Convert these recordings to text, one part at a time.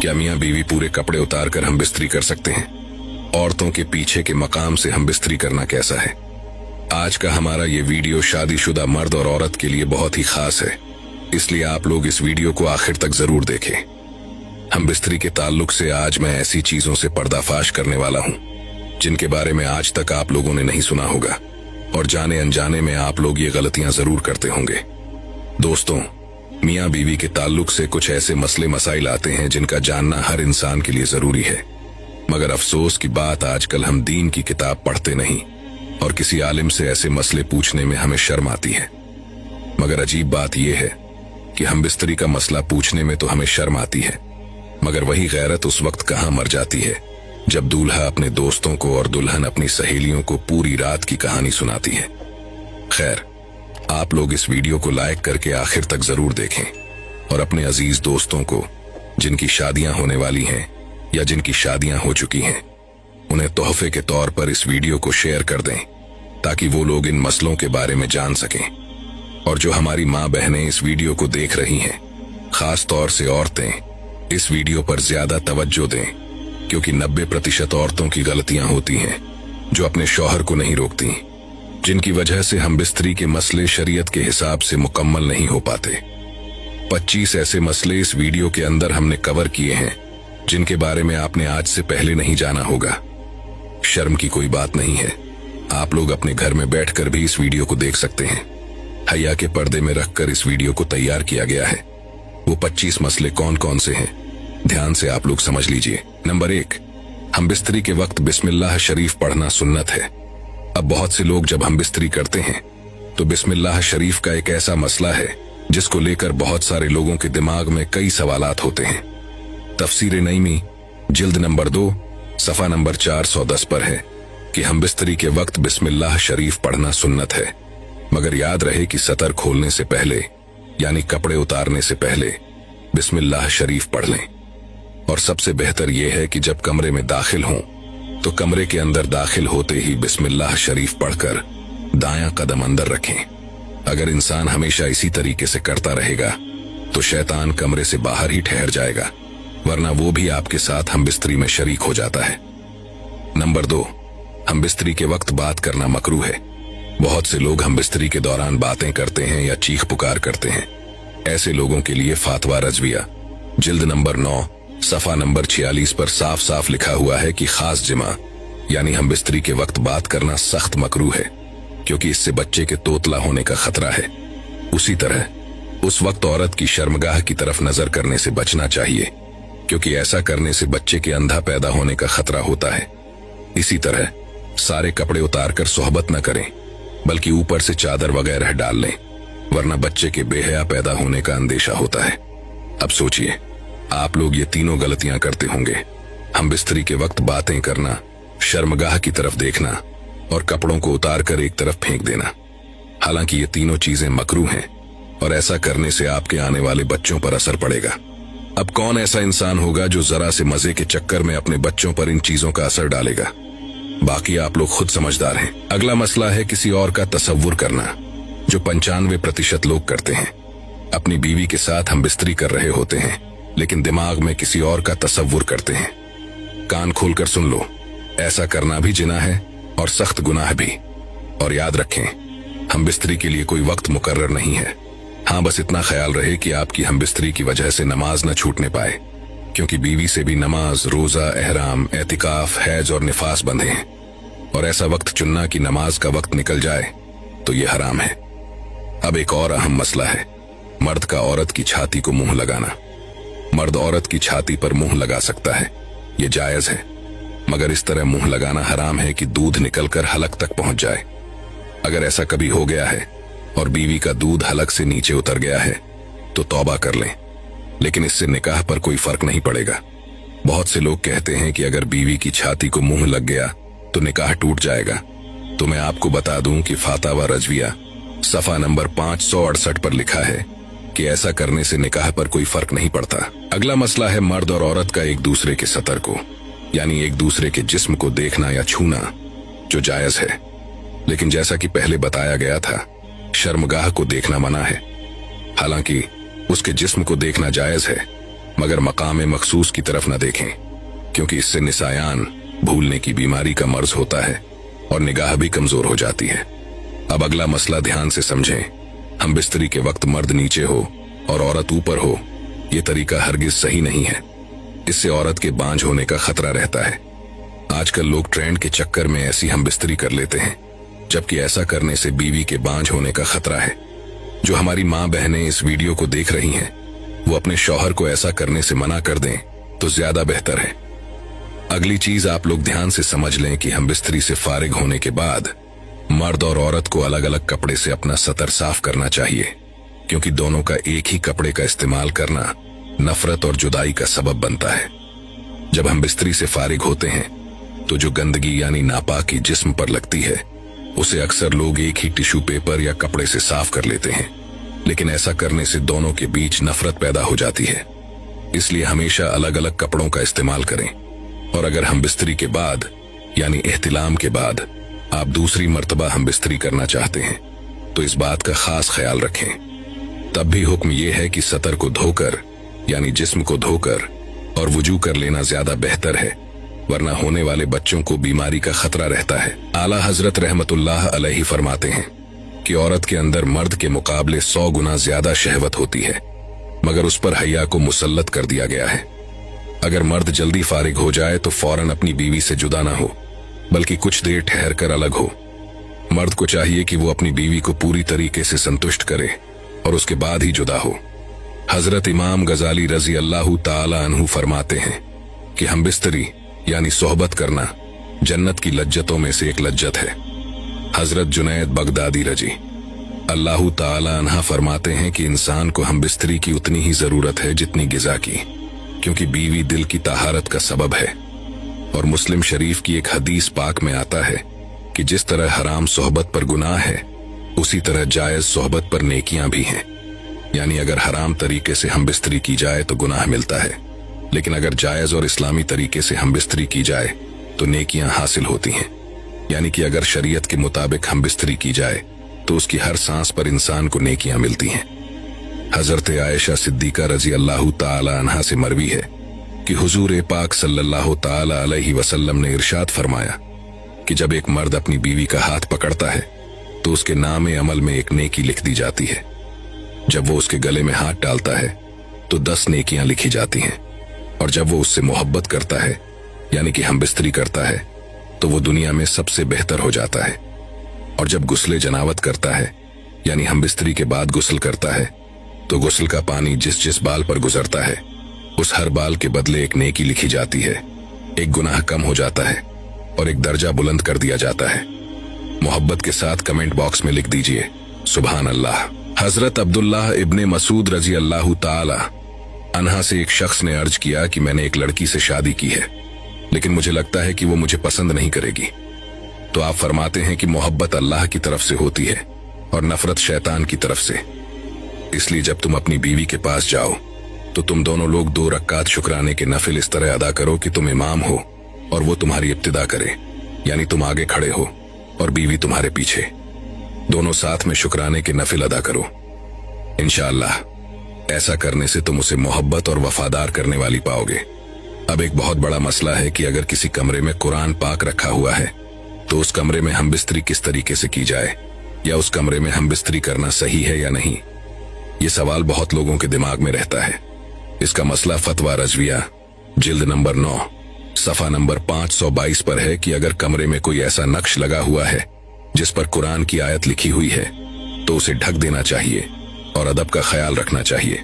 क्या मियाँ बीवी पूरे कपड़े उतार कर हम बिस्तरी कर सकते हैं? औरतों के पीछे के मकाम से हम बिस्तरी करना कैसा है? आज का हमारा ये वीडियो शादीशुदा मर्द और औरत के लिए बहुत ही खास है, इसलिए आप लोग इस वीडियो को आखिर तक जरूर देखें। हम बिस्तरी के ताल्लुक से आज मैं ऐसी चीजों से पर्दाफाश करने वाला हूँ जिनके बारे में आज तक आप लोगों ने नहीं सुना होगा, और जाने अनजाने में आप लोग ये गलतियां जरूर करते होंगे। दोस्तों, मियाँ बीवी के ताल्लुक से कुछ ऐसे मसले मसाइल आते हैं जिनका जानना हर इंसान के लिए जरूरी है, मगर अफसोस की बात आजकल हम दीन की किताब पढ़ते नहीं और किसी आलिम से ऐसे मसले पूछने में हमें शर्म आती है। मगर अजीब बात यह है कि हम बिस्तरी का मसला पूछने में तो हमें शर्म आती है, मगर वही गैरत उस वक्त कहाँ मर जाती है जब दूल्हा अपने दोस्तों को और दुल्हन अपनी सहेलियों को पूरी रात की कहानी सुनाती है। खैर, आप लोग इस वीडियो को लाइक करके आखिर तक जरूर देखें और अपने अजीज दोस्तों को जिनकी शादियां होने वाली हैं या जिनकी शादियां हो चुकी हैं, उन्हें तोहफे के तौर पर इस वीडियो को शेयर कर दें ताकि वो लोग इन मसलों के बारे में जान सकें। और जो हमारी माँ बहनें इस वीडियो को देख रही हैं, खास तौर से औरतें, इस वीडियो पर ज्यादा तवज्जो दें, क्योंकि 90% औरतों की गलतियां होती हैं जो अपने शौहर को नहीं रोकती, जिनकी वजह से हम बिस्तरी के मसले शरीयत के हिसाब से मुकम्मल नहीं हो पाते। 25 ऐसे मसले इस वीडियो के अंदर हमने कवर किए हैं जिनके बारे में आपने आज से पहले नहीं जाना होगा। शर्म की कोई बात नहीं है, आप लोग अपने घर में बैठकर भी इस वीडियो को देख सकते हैं। हया के पर्दे में रखकर इस वीडियो को तैयार किया गया है। वो 25 मसले कौन कौन से हैं, ध्यान से आप लोग समझ लीजिए। नंबर 1, हम बिस्तरी के वक्त बिस्मिल्लाह शरीफ पढ़ना सुन्नत है। अब बहुत से लोग जब हम बिस्तरी करते हैं तो बिस्मिल्लाह शरीफ का एक ऐसा मसला है जिसको लेकर बहुत सारे लोगों के दिमाग में कई सवालात होते हैं। तफसीर नईमी जिल्द नंबर 2 सफा नंबर 410 पर है कि हम बिस्तरी के वक्त बिस्मिल्लाह शरीफ पढ़ना सुन्नत है, मगर याद रहे कि सतर खोलने से पहले यानी कपड़े उतारने से पहले बिस्मिल्लाह शरीफ पढ़ लें। और सबसे बेहतर यह है कि जब कमरे में दाखिल हों तो कमरे के अंदर दाखिल होते ही बिस्मिल्लाह शरीफ पढ़कर दायां कदम अंदर रखें। अगर इंसान हमेशा इसी तरीके से करता रहेगा तो शैतान कमरे से बाहर ही ठहर जाएगा, वरना वो भी आपके साथ हम बिस्तरी में शरीक हो जाता है। नंबर 2, हम बिस्तरी के वक्त बात करना मकरू है। बहुत से लोग हम बिस्तरी के दौरान बातें करते हैं या चीख पुकार करते हैं। ऐसे लोगों के लिए फातवा रजविया जिल्द नंबर 9 सफा नंबर 46 पर साफ साफ लिखा हुआ है कि खास जिमा यानी हम बिस्तरी के वक्त बात करना सख्त मकरू है, क्योंकि इससे बच्चे के तोतला होने का खतरा है। उसी तरह उस वक्त औरत की शर्मगाह की तरफ नजर करने से बचना चाहिए, क्योंकि ऐसा करने से बच्चे के अंधा पैदा होने का खतरा होता है। इसी तरह सारे कपड़े उतारकर सोहबत न करें, बल्कि ऊपर से चादर वगैरह डाल लें, वरना बच्चे के बेहया पैदा होने का अंदेशा होता है। अब सोचिए, आप लोग ये तीनों गलतियां करते होंगे। हम बिस्तरी के वक्त बातें करना, शर्मगाह की तरफ देखना और कपड़ों को उतारकर एक तरफ फेंक देना। हालांकि ये तीनों चीजें मकरू हैं और ऐसा करने से आपके आने वाले बच्चों पर असर पड़ेगा। अब कौन ऐसा इंसान होगा जो जरा से मजे के चक्कर में अपने बच्चों पर इन चीजों का असर डालेगा? बाकी आप लोग खुद समझदार हैं। अगला मसला है किसी और का तसव्वुर करना, जो 95% लोग करते हैं। अपनी बीवी के साथ हम बिस्तरी कर रहे होते हैं, लेकिन दिमाग में किसी और का तसव्वुर करते हैं। कान खोलकर सुन लो, ऐसा करना भी जिना है और सख्त गुनाह भी। और याद रखें, हम बिस्तरी के लिए कोई वक्त मुकर्रर नहीं है। हाँ, बस इतना ख्याल रहे कि आपकी हम बिस्तरी की वजह से नमाज न छूटने पाए, क्योंकि बीवी से भी नमाज, रोजा, एहराम, एतिकाफ, हैज और निफास बंधे हैं, और ऐसा वक्त चुनना कि नमाज का वक्त निकल जाए तो ये हराम है। अब एक और अहम मसला है, मर्द का औरत की छाती को मुंह लगाना। मर्द औरत की छाती पर मुंह लगा सकता है, ये जायज है, मगर इस तरह मुंह लगाना हराम है कि दूध निकलकर हलक तक पहुंच जाए। अगर ऐसा कभी हो गया है और बीवी का दूध हलक से नीचे उतर गया है तो तौबा कर लें, लेकिन इससे निकाह पर कोई फर्क नहीं पड़ेगा। बहुत से लोग कहते हैं कि अगर बीवी की छाती को मुंह लग गया तो निकाह टूट जाएगा, तो मैं आपको बता दूं कि फातावा रजविया सफा नंबर 568 पर लिखा है कि ऐसा करने से निकाह पर कोई फर्क नहीं पड़ता। अगला मसला है मर्द और औरत का एक दूसरे के सतर को यानी एक दूसरे के जिस्म को देखना या छूना, जो जायज है, लेकिन जैसा कि पहले बताया गया था, शर्मगाह को देखना मना है। हालांकि उसके जिस्म को देखना जायज है, मगर मकाम मखसूस की तरफ न देखें, क्योंकि इससे निसायान भूलने की बीमारी का मर्ज होता है और निगाह भी कमजोर हो जाती है। अब अगला मसला ध्यान से समझें। हम बिस्तरी के वक्त मर्द नीचे हो और औरत ऊपर हो, ये तरीका हरगिज सही नहीं है। इससे औरत के बांझ होने का खतरा रहता है। आजकल लोग ट्रेंड के चक्कर में ऐसी हम बिस्तरी कर लेते हैं, जबकि ऐसा करने से बीवी के बांझ होने का खतरा है। जो हमारी माँ बहनें इस वीडियो को देख रही हैं, वो अपने शौहर को ऐसा करने से मना कर दें तो ज्यादा बेहतर है। अगली चीज आप लोग ध्यान से समझ लें कि हम बिस्तरी से फारिग होने के बाद मर्द और औरत को अलग अलग कपड़े से अपना सतर साफ करना चाहिए, क्योंकि दोनों का एक ही कपड़े का इस्तेमाल करना नफरत और जुदाई का सबब बनता है। जब हम बिस्तरी से फारिग होते हैं तो जो गंदगी यानी नापाकी जिस्म पर लगती है, उसे अक्सर लोग एक ही टिश्यू पेपर या कपड़े से साफ कर लेते हैं, लेकिन ऐसा करने से दोनों के बीच नफरत पैदा हो जाती है। इसलिए हमेशा अलग अलग कपड़ों का इस्तेमाल करें। और अगर हम बिस्तरी के बाद यानी एहतिलाम के बाद आप दूसरी मर्तबा हम बिस्तरी करना चाहते हैं, तो इस बात का खास ख्याल रखें। तब भी हुक्म यह है कि सतर को धोकर यानी जिस्म को धोकर और वुजू कर लेना ज्यादा बेहतर है, वरना होने वाले बच्चों को बीमारी का खतरा रहता है। आला हजरत रहमतुल्लाह अलैहि फरमाते हैं कि औरत के अंदर मर्द के मुकाबले 100 गुना ज्यादा शहवत होती है, मगर उस पर हया को मुसल्लत कर दिया गया है। अगर मर्द जल्दी फारिग हो जाए तो फौरन अपनी बीवी से जुदा ना हो, बल्कि कुछ देर ठहर कर अलग हो। मर्द को चाहिए कि वो अपनी बीवी को पूरी तरीके से संतुष्ट करे और उसके बाद ही जुदा हो। हजरत इमाम गजाली रजी अल्लाह ताला अन्हु फरमाते हैं कि हम बिस्तरी यानी सोहबत करना जन्नत की लज्जतों में से एक लज्जत है। हजरत जुनैद बगदादी रजी अल्लाह ताला अन्हा फरमाते हैं कि इंसान को हम बिस्तरी की उतनी ही जरूरत है जितनी गिजा की, क्योंकि बीवी दिल की तहारत का सबब है। और मुस्लिम शरीफ की एक हदीस पाक में आता है कि जिस तरह हराम सोहबत पर गुनाह है, उसी तरह जायज सोहबत पर नेकियां भी हैं। यानी अगर हराम तरीके से हम बिस्तरी की जाए तो गुनाह मिलता है, लेकिन अगर जायज और इस्लामी तरीके से हम बिस्तरी की जाए तो नेकियां हासिल होती हैं। यानी कि अगर शरीयत के मुताबिक हम बिस्तरी की जाए तो उसकी हर सांस पर इंसान को नेकियां मिलती हैं। हजरत आयशा सिद्दीका रजी अल्लाह ताला अन्हा से मरवी है कि हुजूर पाक सल्लल्लाहु ताला अलैहि वसल्लम ने इरशाद फरमाया कि जब एक मर्द अपनी बीवी का हाथ पकड़ता है तो उसके नामे अमल में एक नेकी लिख दी जाती है। जब वो उसके गले में हाथ डालता है तो 10 नेकियां लिखी जाती हैं, और जब वो उससे मोहब्बत करता है यानी कि हम बिस्तरी करता है तो वो दुनिया में सबसे बेहतर हो जाता है। और जब गुस्ले जनावत करता है यानी हम बिस्तरी के बाद गुस्ल करता है, तो गुस्ल का पानी जिस जिस बाल पर गुजरता है उस हर बाल के बदले एक नेकी लिखी जाती है। एक गुनाह कम हो जाता है और एक दर्जा बुलंद कर दिया जाता है। मोहब्बत के साथ कमेंट बॉक्स में लिख दीजिए सुभान अल्लाह। हजरत अब्दुल्लाह इब्ने मसूद रजी अल्लाह ताला अन्हा से एक शख्स ने अर्ज किया कि मैंने एक लड़की से शादी की है, लेकिन मुझे लगता है कि वो मुझे पसंद नहीं करेगी। तो आप फरमाते हैं कि मोहब्बत अल्लाह की तरफ से होती है और नफरत शैतान की तरफ से। इसलिए जब तुम अपनी बीवी के पास जाओ तो तुम दोनों लोग 2 रक्कात शुक्राने के नफिल इस तरह अदा करो कि तुम इमाम हो और वो तुम्हारी इब्तिदा करे, यानी तुम आगे खड़े हो और बीवी तुम्हारे पीछे। दोनों साथ में शुक्राने के नफिल अदा करो। इंशाअल्लाह ऐसा करने से तुम उसे मोहब्बत और वफादार करने वाली पाओगे। अब एक बहुत बड़ा मसला है कि अगर किसी कमरे में कुरान पाक रखा हुआ है तो उस कमरे में हम बिस्तरी किस तरीके से की जाए, या उस कमरे में हम बिस्तरी करना सही है या नहीं। ये सवाल बहुत लोगों के दिमाग में रहता है। इसका मसला फतवा रजविया जिल्द नंबर 9 सफा नंबर 522 पर है कि अगर कमरे में कोई ऐसा नक्श लगा हुआ है जिस पर कुरान की आयत लिखी हुई है तो उसे ढक देना चाहिए और अदब का ख्याल रखना चाहिए।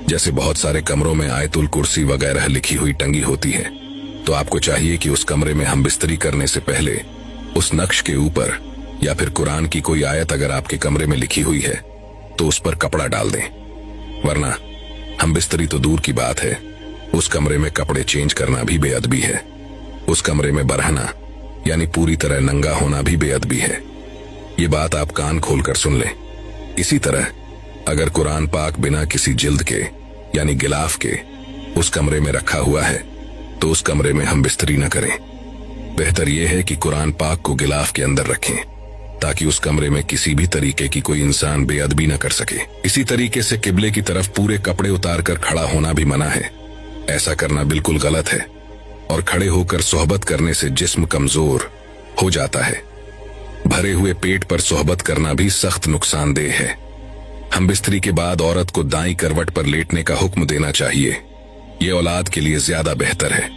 जैसे बहुत सारे कमरों में आयतुल कुर्सी वगैरह लिखी हुई टंगी होती है, तो आपको चाहिए कि उस कमरे में हम बिस्तरी करने से पहले उस नक्श के ऊपर या फिर कुरान की कोई आयत अगर आपके कमरे में लिखी हुई है तो उस पर कपड़ा डाल दें। वरना हम बिस्तरी तो दूर की बात है, उस कमरे में कपड़े चेंज करना भी बेअदबी है। उस कमरे में बरहना यानी पूरी तरह नंगा होना भी बेअदबी है। ये बात आप कान खोलकर सुन लें। इसी तरह अगर कुरान पाक बिना किसी जिल्द के यानी गिलाफ के उस कमरे में रखा हुआ है तो उस कमरे में हम बिस्तरी न करें। बेहतर यह है कि कुरान पाक को गिलाफ के अंदर रखें ताकि उस कमरे में किसी भी तरीके की कोई इंसान बेअदबी न कर सके। इसी तरीके से किबले की तरफ पूरे कपड़े उतार कर खड़ा होना भी मना है। ऐसा करना बिल्कुल गलत है और खड़े होकर सोहबत करने से जिस्म कमजोर हो जाता है। भरे हुए पेट पर सोहबत करना भी सख्त नुकसानदेह है। हम बिस्तरी के बाद औरत को दाईं करवट पर लेटने का हुक्म देना चाहिए। ये औलाद के लिए ज्यादा बेहतर है।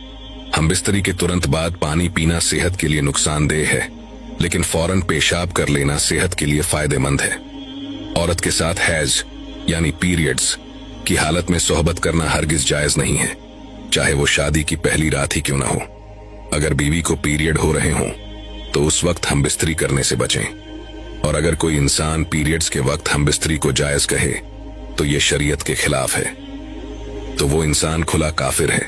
हम बिस्तरी के तुरंत बाद पानी पीना सेहत के लिए नुकसानदेह है, लेकिन फौरन पेशाब कर लेना सेहत के लिए फायदेमंद है। औरत के साथ हैज यानी पीरियड्स की हालत में सोहबत करना हरगिज जायज नहीं है, चाहे वो शादी की पहली रात ही क्यों ना हो। अगर बीवी को पीरियड हो रहे हों तो उस वक्त हम बिस्तरी करने से बचें, और अगर कोई इंसान पीरियड्स के वक्त हम बिस्तरी को जायज कहे तो ये शरीयत के खिलाफ है, तो वो इंसान खुला काफिर है।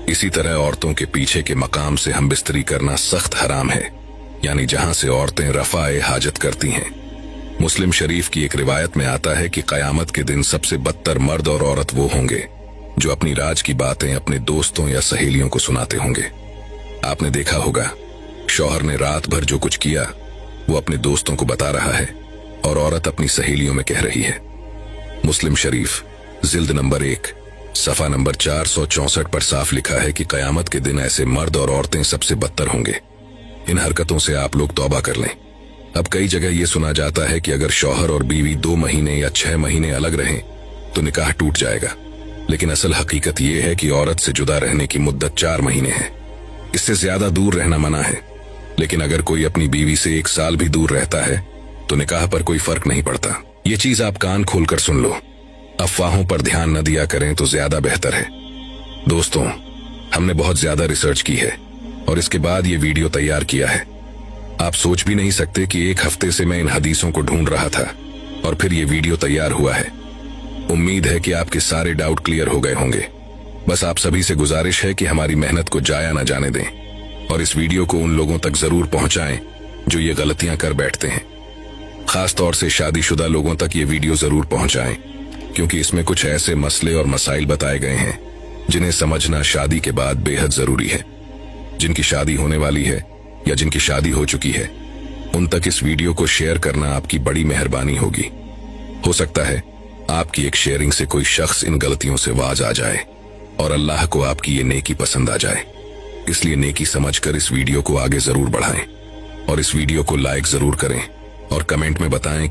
इसी तरह औरतों के पीछे के मकाम से हम बिस्तरी करना सख्त हराम है, यानी जहां से औरतें रफाए हाजत करती हैं। मुस्लिम शरीफ की एक रिवायत में आता है कि कयामत के दिन सबसे बदतर मर्द और औरत वो होंगे जो अपनी राज की बातें अपने दोस्तों या सहेलियों को सुनाते होंगे। आपने देखा होगा, शौहर ने रात भर जो कुछ किया वो अपने दोस्तों को बता रहा है और औरत अपनी सहेलियों में कह रही है। मुस्लिम शरीफ जिल्द नंबर 1 सफा नंबर 464 पर साफ लिखा है कि कयामत के दिन ऐसे मर्द और औरतें सबसे बदतर होंगे। इन हरकतों से आप लोग तौबा कर लें। अब कई जगह ये सुना जाता है कि अगर शौहर और बीवी 2 महीने या 6 महीने अलग रहें तो निकाह टूट जाएगा, लेकिन असल हकीकत ये है कि औरत से जुदा रहने की मुद्दत 4 महीने है। इससे ज्यादा दूर रहना मना है, लेकिन अगर कोई अपनी बीवी से 1 साल भी दूर रहता है तो निकाह पर कोई फर्क नहीं पड़ता। ये चीज आप कान खोलकर सुन लो। अफवाहों पर ध्यान न दिया करें तो ज्यादा बेहतर है। दोस्तों, हमने बहुत ज्यादा रिसर्च की है और इसके बाद ये वीडियो तैयार किया है। आप सोच भी नहीं सकते कि 1 हफ्ते से मैं इन हदीसों को ढूंढ रहा था और फिर ये वीडियो तैयार हुआ है। उम्मीद है कि आपके सारे डाउट क्लियर हो गए होंगे। बस आप सभी से गुजारिश है कि हमारी मेहनत को जाया न जाने दें और इस वीडियो को उन लोगों तक जरूर पहुंचाएं जो ये गलतियां कर बैठते हैं। खास तौर से शादीशुदा लोगों तक ये वीडियो जरूर पहुंचाएं, क्योंकि इसमें कुछ ऐसे मसले और मसाइल बताए गए हैं जिन्हें समझना शादी के बाद बेहद जरूरी है। जिनकी शादी होने वाली है या जिनकी शादी हो चुकी है, उन तक इस वीडियो को शेयर करना आपकी बड़ी मेहरबानी होगी। हो सकता है आपकी एक शेयरिंग से कोई शख्स इन गलतियों से वाज आ जाए और अल्लाह को आपकी ये नेकी पसंद आ जाए। इसलिए नेकी समझकर इस वीडियो को आगे जरूर बढ़ाएं और इस वीडियो को लाइक जरूर करें और कमेंट में बताएं कि